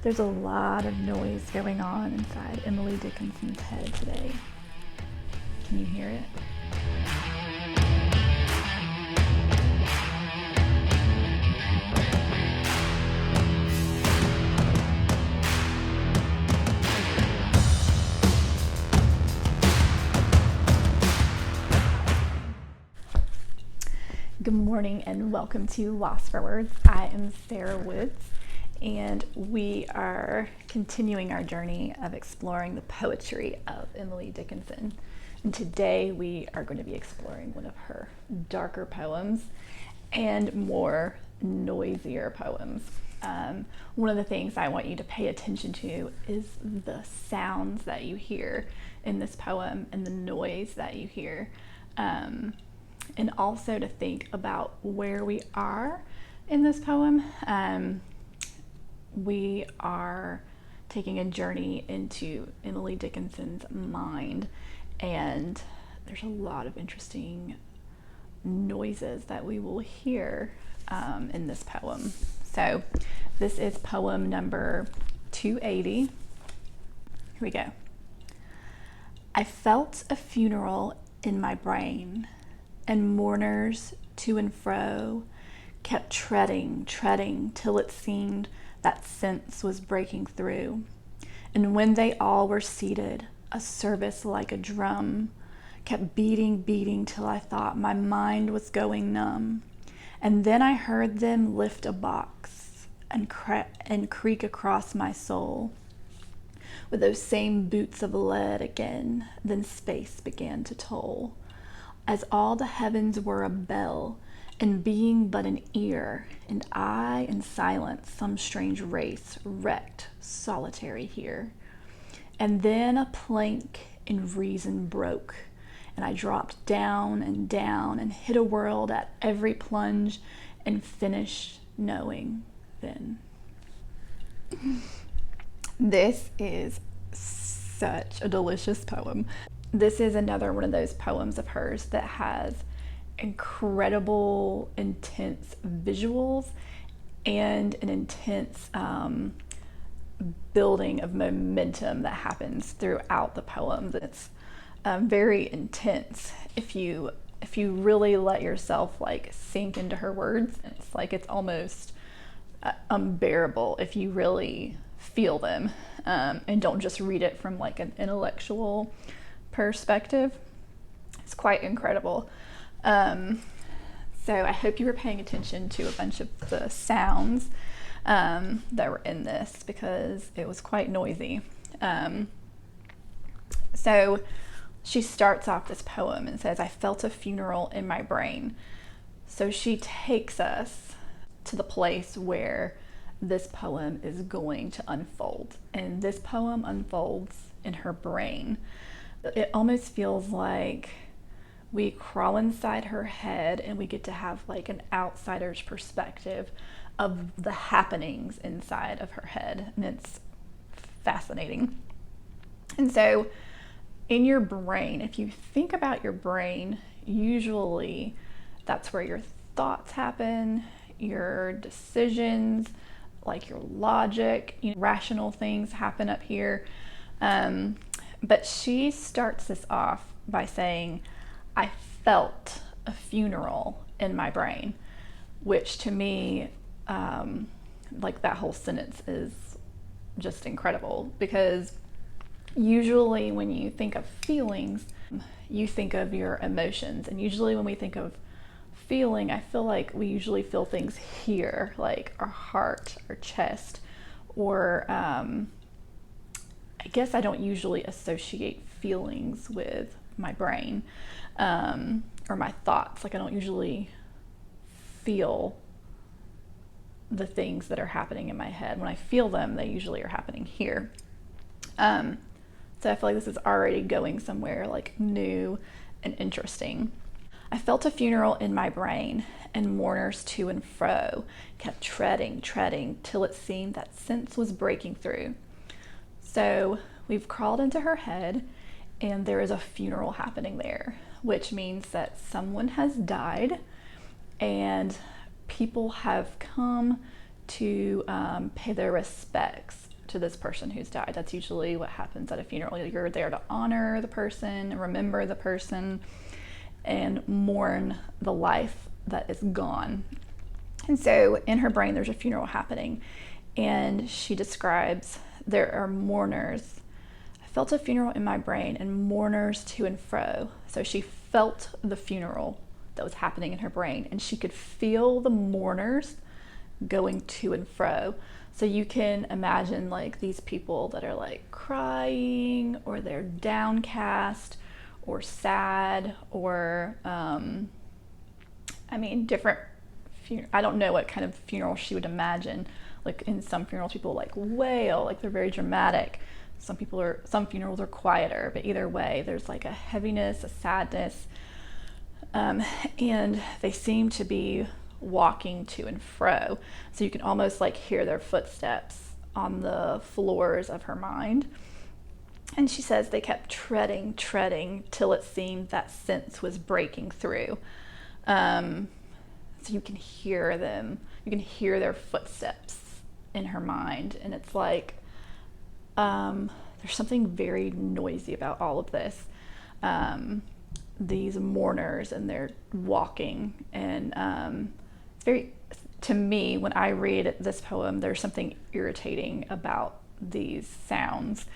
There's a lot of noise going on inside Emily Dickinson's head today. Can you hear it? Good morning and welcome to Lost for Words. I am Sarah Woods, and we are continuing our journey of exploring the poetry of Emily Dickinson. And today we are going to be exploring one of her darker poems and more noisier poems. One of the things I want you to pay attention to is the sounds that you hear in this poem and the noise that you hear. And also to think about where we are in this poem. We are taking a journey into Emily Dickinson's mind, and there's a lot of interesting noises that we will hear in this poem. So this is poem number 280. Here we go. I felt a funeral in my brain, and mourners to and fro kept treading till it seemed that sense was breaking through. And when they all were seated, a service like a drum kept beating till I thought my mind was going numb. And then I heard them lift a box and creak across my soul with those same boots of lead again. Then space began to toll, as all the heavens were a bell, and being but an ear, and I in silence, some strange race, wrecked, solitary here. And then a plank in reason broke, and I dropped down, and hit a world at every plunge, and finished knowing then. This is such a delicious poem. This is another one of those poems of hers that has incredible, intense visuals and an intense building of momentum that happens throughout the poem. It's very intense. If you really let yourself like sink into her words, it's like it's almost unbearable if you really feel them and don't just read it from like an intellectual perspective. It's quite incredible. So I hope you were paying attention to a bunch of the sounds that were in this, because it was quite noisy. So she starts off this poem and says, I felt a funeral in my brain. So she takes us to the place where this poem is going to unfold. And this poem unfolds in her brain. It almost feels like we crawl inside her head and we get to have like an outsider's perspective of the happenings inside of her head. And it's fascinating. And so in your brain, if you think about your brain, usually that's where your thoughts happen, your decisions, like your logic, rational things happen up here. But she starts this off by saying, I felt a funeral in my brain, which to me, like that whole sentence is just incredible, because usually when you think of feelings, you think of your emotions. And usually when we think of feeling, I feel like we usually feel things here, like our heart, our chest, or I guess I don't usually associate feelings with my brain or my thoughts. Like I don't usually feel the things that are happening in my head. When I feel them, they usually are happening here. So I feel like this is already going somewhere like new and interesting. I felt a funeral in my brain, and mourners to and fro kept treading till it seemed that sense was breaking through. So we've crawled into her head, and there is a funeral happening there, which means that someone has died and people have come to pay their respects to this person who's died. That's usually what happens at a funeral. You're there to honor the person, remember the person, and mourn the life that is gone. And so in her brain, there's a funeral happening, and she describes there are mourners. I felt a funeral in my brain and mourners to and fro. So she felt the funeral that was happening in her brain, and she could feel the mourners going to and fro. So you can imagine like these people that are like crying, or they're downcast or sad, or different. I don't know what kind of funeral she would imagine. Like in some funerals, people like wail, like they're very dramatic. Some funerals are quieter, but either way, there's like a heaviness, a sadness, and they seem to be walking to and fro. So you can almost like hear their footsteps on the floors of her mind. And she says they kept treading till it seemed that sense was breaking through. So you can hear them, you can hear their footsteps in her mind. And it's like, there's something very noisy about all of this. These mourners, and they're walking, and it's very, to me, when I read this poem, there's something irritating about these sounds.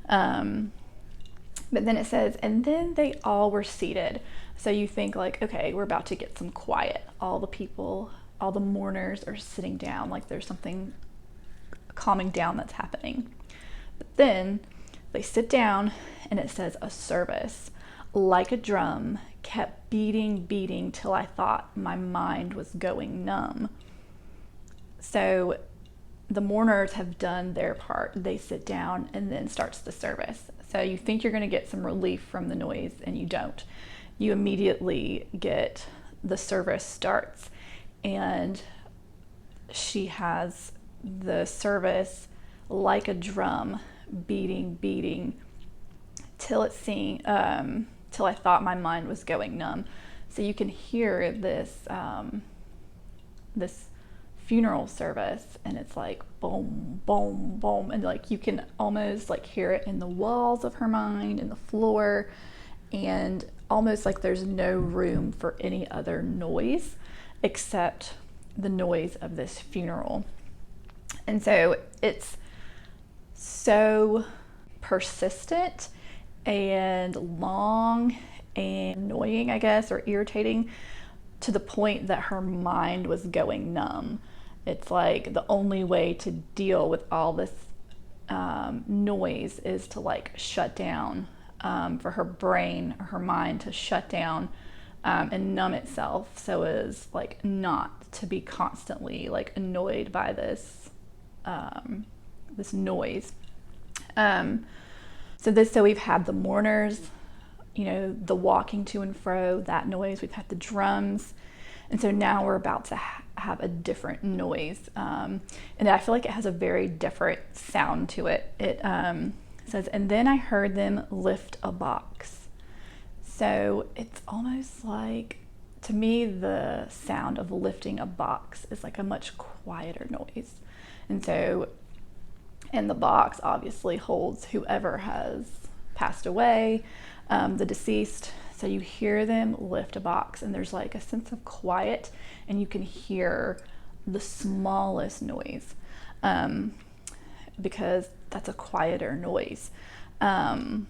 But then it says, and then they all were seated. So you think like, okay, we're about to get some quiet. All the people, all the mourners are sitting down, like there's something calming down that's happening. But then they sit down, and it says a service, like a drum, kept beating till I thought my mind was going numb. So the mourners have done their part. They sit down, and then starts the service. So you think you're going to get some relief from the noise, and you don't. You immediately get the service starts, and she has the service like a drum, beating till it seemed till I thought my mind was going numb. So you can hear this this funeral service, and it's like boom, boom, boom, and like you can almost like hear it in the walls of her mind, in the floor, and almost like there's no room for any other noise except the noise of this funeral. And so it's so persistent and long and annoying, I guess, or irritating, to the point that her mind was going numb. It's like the only way to deal with all this noise is to like shut down, for her brain or her mind to shut down and numb itself, so as like not to be constantly like annoyed by this this noise. So we've had the mourners, the walking to and fro, that noise. We've had the drums, and so now we're about to have a different noise, and I feel like it has a very different sound to it. It says, and then I heard them lift a box. So it's almost like, to me, the sound of lifting a box is like a much quieter noise. And so, and the box obviously holds whoever has passed away, the deceased. So you hear them lift a box, and there's like a sense of quiet, and you can hear the smallest noise, because that's a quieter noise. And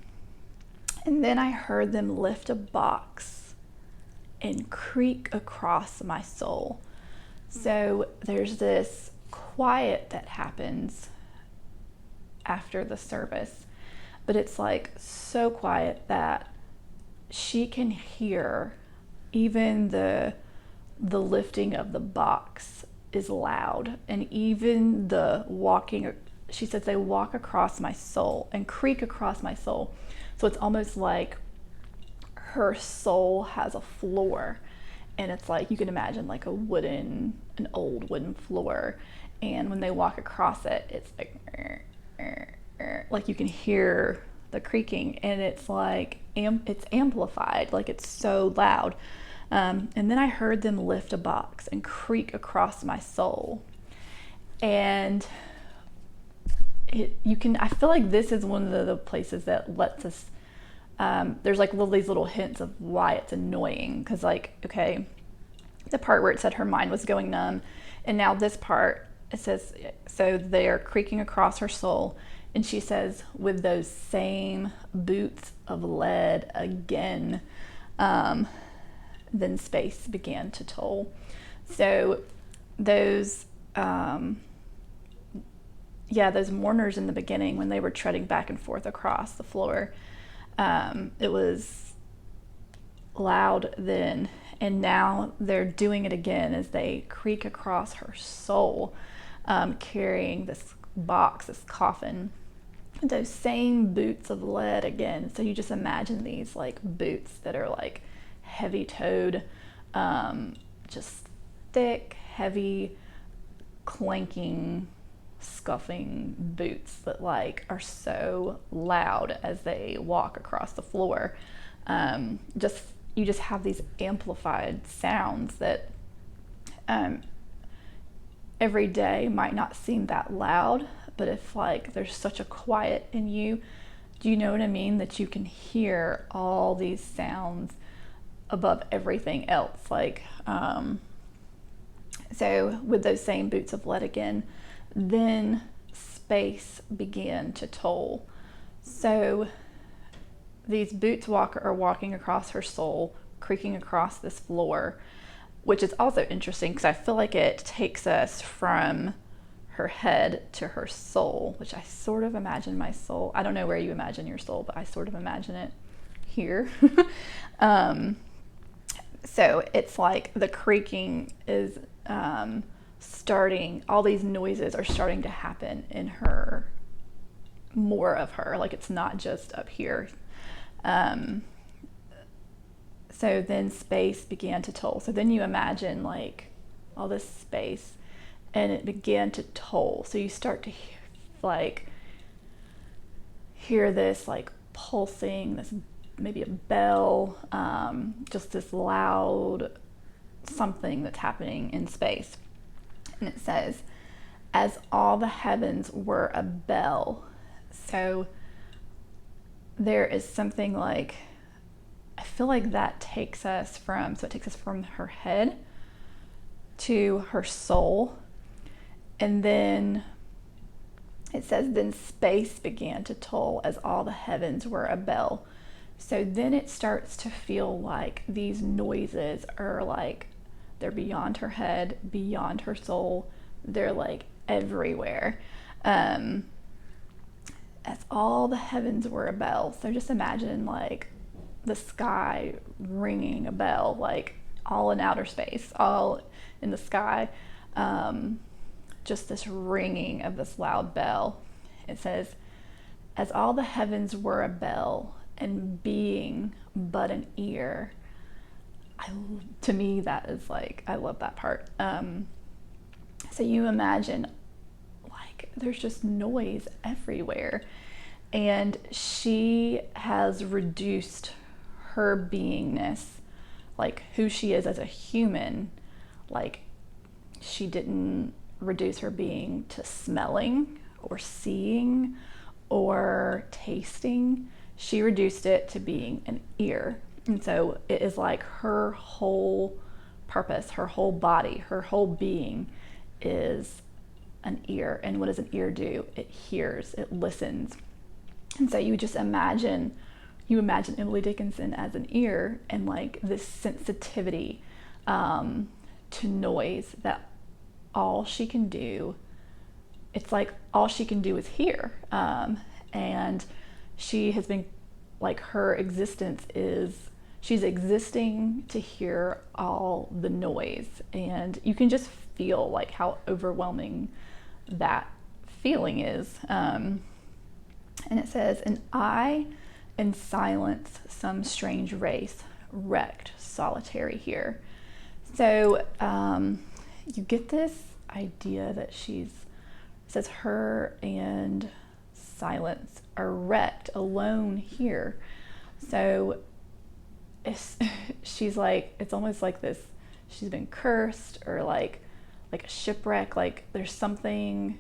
then I heard them lift a box and creak across my soul. So there's this quiet that happens after the service, but it's like so quiet that she can hear even the lifting of the box is loud, and even the walking, she says, they walk across my soul and creak across my soul. So it's almost like her soul has a floor, and it's like, you can imagine like an old wooden floor, and when they walk across it, it's like you can hear the creaking, and it's like it's amplified, like it's so loud. And then I heard them lift a box and creak across my soul. And I feel like this is one of the places that lets us, there's like these little hints of why it's annoying. Because like, okay, the part where it said her mind was going numb, and now this part, it says, so they're creaking across her soul, and she says, with those same boots of lead again, then space began to toll. So those those mourners in the beginning, when they were treading back and forth across the floor, it was loud then, and now they're doing it again as they creak across her soul, carrying this box, this coffin. Those same boots of lead again. So you just imagine these like boots that are like heavy toed, just thick, heavy, clanking, scuffing boots that like are so loud as they walk across the floor. You just have these amplified sounds that every day might not seem that loud, but if like there's such a quiet in you, do you know what I mean? That you can hear all these sounds above everything else. Like, so with those same boots of lead again, then space began to toll. So these boots are walking across her soul, creaking across this floor, which is also interesting because I feel like it takes us from her head to her soul, which I sort of imagine my soul. I don't know where you imagine your soul, but I sort of imagine it here. So it's like the creaking is starting, all these noises are starting to happen in her, more of her, like it's not just up here. So then space began to toll. So then you imagine like all this space, and it began to toll. So you start to hear this like pulsing, this maybe a bell, just this loud something that's happening in space. And it says, as all the heavens were a bell. So there is something like, I feel like that takes us from her head to her soul. And then it says, then space began to toll as all the heavens were a bell. So then it starts to feel like these noises are like, they're beyond her head, beyond her soul. They're like everywhere. As all the heavens were a bell. So just imagine like the sky ringing a bell, like all in outer space, all in the sky. Just this ringing of this loud bell. It says, as all the heavens were a bell, and being but an ear. To me, that is like, I love that part. So you imagine like there's just noise everywhere, and she has reduced her beingness, like who she is as a human. Like she didn't reduce her being to smelling or seeing or tasting. She reduced it to being an ear. And so it is like her whole purpose, her whole body, her whole being is an ear. And what does an ear do? It hears, it listens. And so you imagine Emily Dickinson as an ear, and like this sensitivity to noise, that all she can do, it's like all she can do is hear. And she has been like, her existence is, she's existing to hear all the noise. And you can just feel like how overwhelming that feeling is. And it says, and I in silence some strange race wrecked solitary here. So you get this idea that it says her and silence are wrecked, alone here. So she's like, it's almost like this, she's been cursed, or like like a shipwreck, like there's something,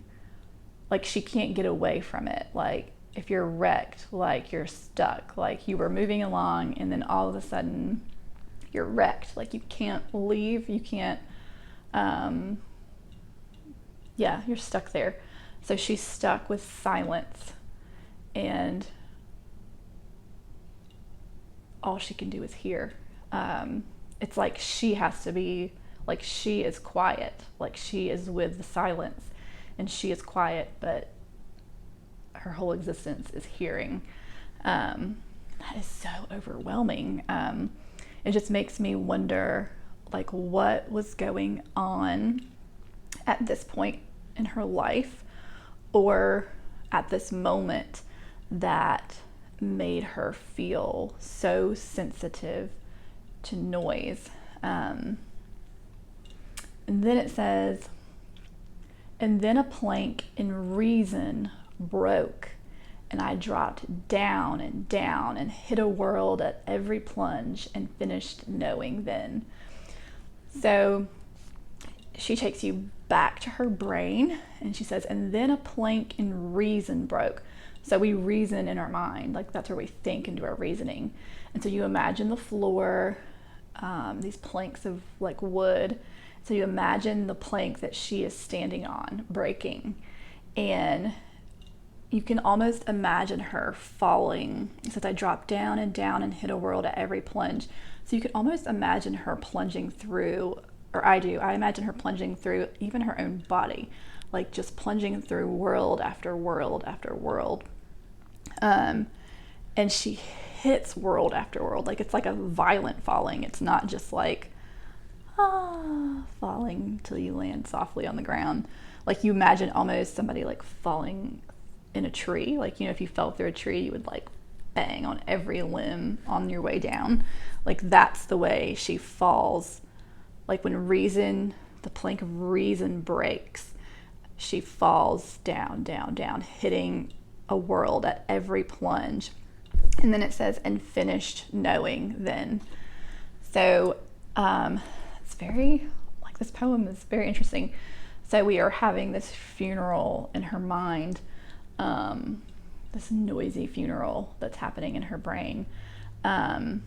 like she can't get away from it. Like if you're wrecked, like you're stuck, like you were moving along and then all of a sudden you're wrecked, like you can't leave, you can't, yeah, you're stuck there. So she's stuck with silence, and all she can do is hear. It's like she has to be, like she is quiet, like she is with the silence, and she is quiet, but her whole existence is hearing. That is so overwhelming. It just makes me wonder, like, what was going on at this point in her life, or at this moment, that made her feel so sensitive to noise. And then it says, and then a plank in reason broke, and I dropped down and hit a world at every plunge and finished knowing then. So she takes you back to her brain, and she says, and then a plank in reason broke. So we reason in our mind, like that's where we think and do our reasoning. And so you imagine the floor, these planks of like wood. So you imagine the plank that she is standing on breaking, and you can almost imagine her falling. It says I dropped down and hit a world at every plunge. So you can almost imagine her plunging through, or I imagine her plunging through even her own body, like just plunging through world after world after world. And she hits world after world. Like it's like a violent falling. It's not just like falling till you land softly on the ground. Like you imagine almost somebody like falling in a tree. Like, you know, if you fell through a tree, you would like bang on every limb on your way down. Like that's the way she falls. Like when reason, the plank of reason breaks, she falls down, hitting a world at every plunge. And then it says, and finished knowing then. So it's very, like this poem is very interesting. So we are having this funeral in her mind, this noisy funeral that's happening in her brain. And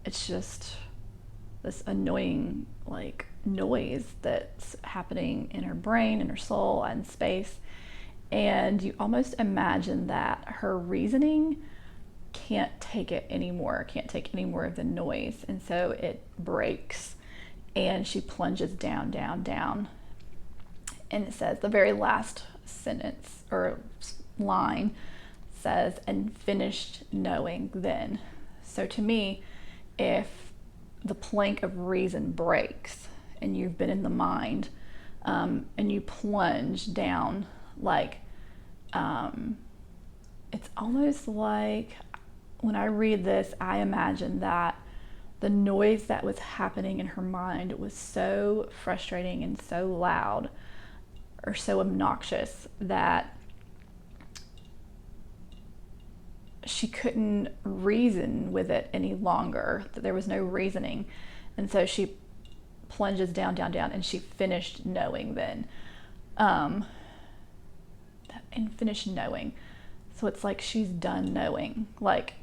it's just this annoying like noise that's happening in her brain, in her soul, and space. And you almost imagine that her reasoning can't take it anymore, can't take any more of the noise. And so it breaks and she plunges down. And it says, the very last sentence or line says, and finished knowing then. So to me, if the plank of reason breaks and you've been in the mind, and you plunge down, like it's almost like when I read this, I imagine that the noise that was happening in her mind was so frustrating and so loud or so obnoxious that she couldn't reason with it any longer, that there was no reasoning. And so she plunges down, and she finished knowing then. And finished knowing. So it's like she's done knowing. Like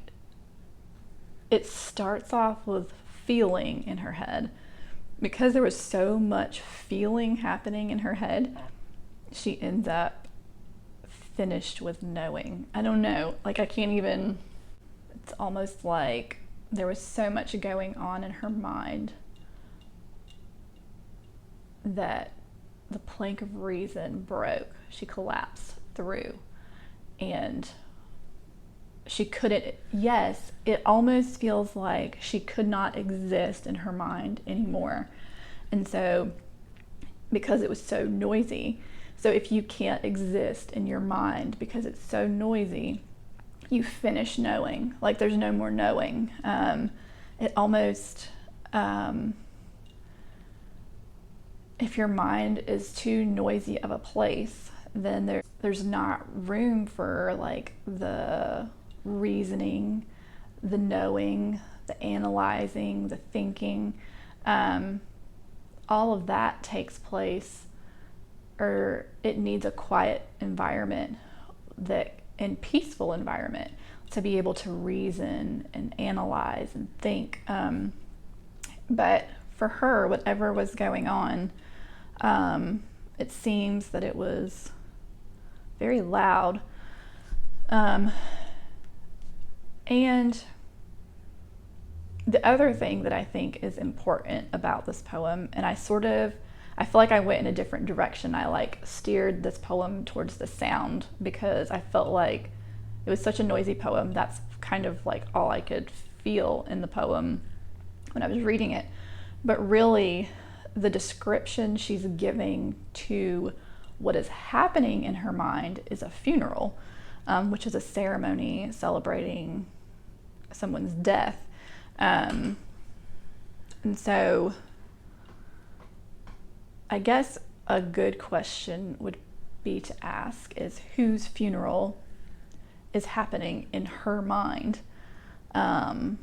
it starts off with feeling in her head. Because there was so much feeling happening in her head, she ends up finished with knowing. I don't know, like I can't even, it's almost like there was so much going on in her mind that the plank of reason broke. She collapsed through, and she couldn't, yes, it almost feels like she could not exist in her mind anymore. And so, because it was so noisy, so if you can't exist in your mind because it's so noisy, you finish knowing. Like there's no more knowing. It almost, if your mind is too noisy of a place, then there's not room for like the reasoning, the knowing, the analyzing, the thinking. all of that takes place, or it needs a quiet environment and peaceful environment to be able to reason and analyze and think. But for her, whatever was going on, it seems that it was very loud. And the other thing that I think is important about this poem, and I feel like I went in a different direction. I like steered this poem towards the sound because I felt like it was such a noisy poem. That's kind of like all I could feel in the poem when I was reading it. But really, the description she's giving to what is happening in her mind is a funeral, which is a ceremony celebrating someone's death. And so I guess a good question would be to ask is whose funeral is happening in her mind? And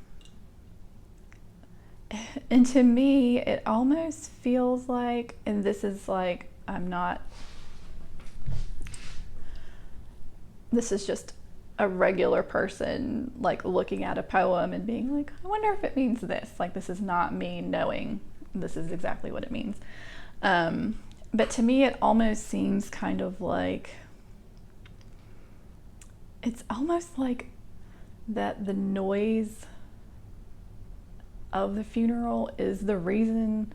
to me, it almost feels like, and this is like, this is just a regular person like looking at a poem and being like, I wonder if it means this. Like, this is not me knowing this is exactly what it means. But to me, it almost seems kind of like, it's almost like that the noise of the funeral is the reason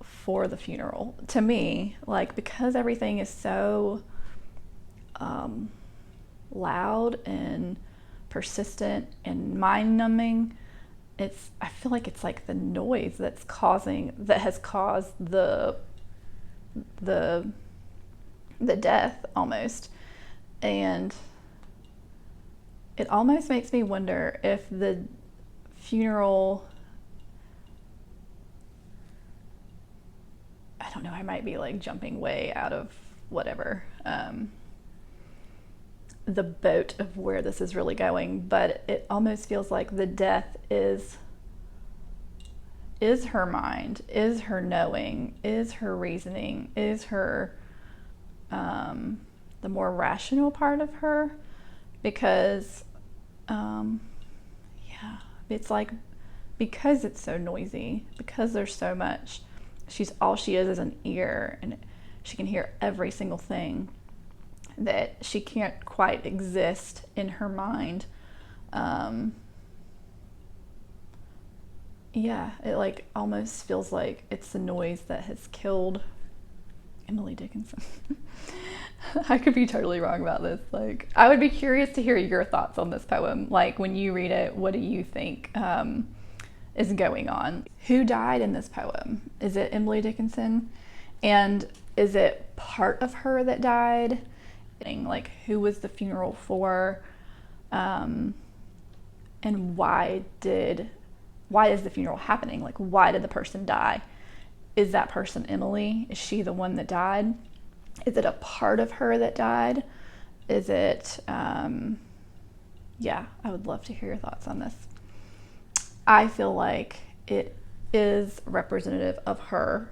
for the funeral. To me, like, because everything is so loud and persistent and mind-numbing, I feel like it's like the noise that has caused the death almost. And it almost makes me wonder if the funeral, I don't know, I might be like jumping way out of whatever, the boat of where this is really going, but it almost feels like the death is her mind, is her knowing, is her reasoning, is her the more rational part of her, because it's like, because it's so noisy, because there's so much, all she is an ear, and she can hear every single thing, that she can't quite exist in her mind. It like almost feels like it's the noise that has killed Emily Dickinson. I could be totally wrong about this. Like, I would be curious to hear your thoughts on this poem. Like, when you read it, what do you think is going on? Who died in this poem? Is it Emily Dickinson? And is it part of her that died? Like, who was the funeral for? And why is the funeral happening? Like, why did the person die? Is that person Emily? Is she the one that died? Is it a part of her that died? Is it, I would love to hear your thoughts on this. I feel like it is representative of her.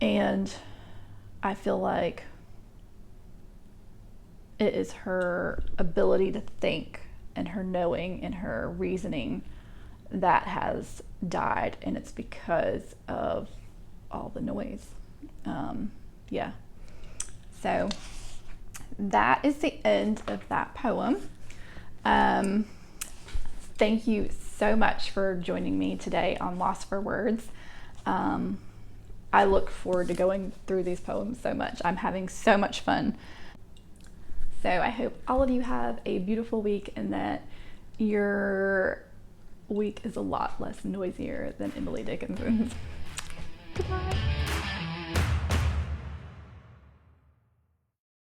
And I feel like it is her ability to think and her knowing and her reasoning that has died, and it's because of all the noise. So that is the end of that poem. Thank you so much for joining me today on Lost for Words. I look forward to going through these poems so much. I'm having so much fun. So I hope all of you have a beautiful week and that your week is a lot less noisier than Emily Dickinson's. Goodbye.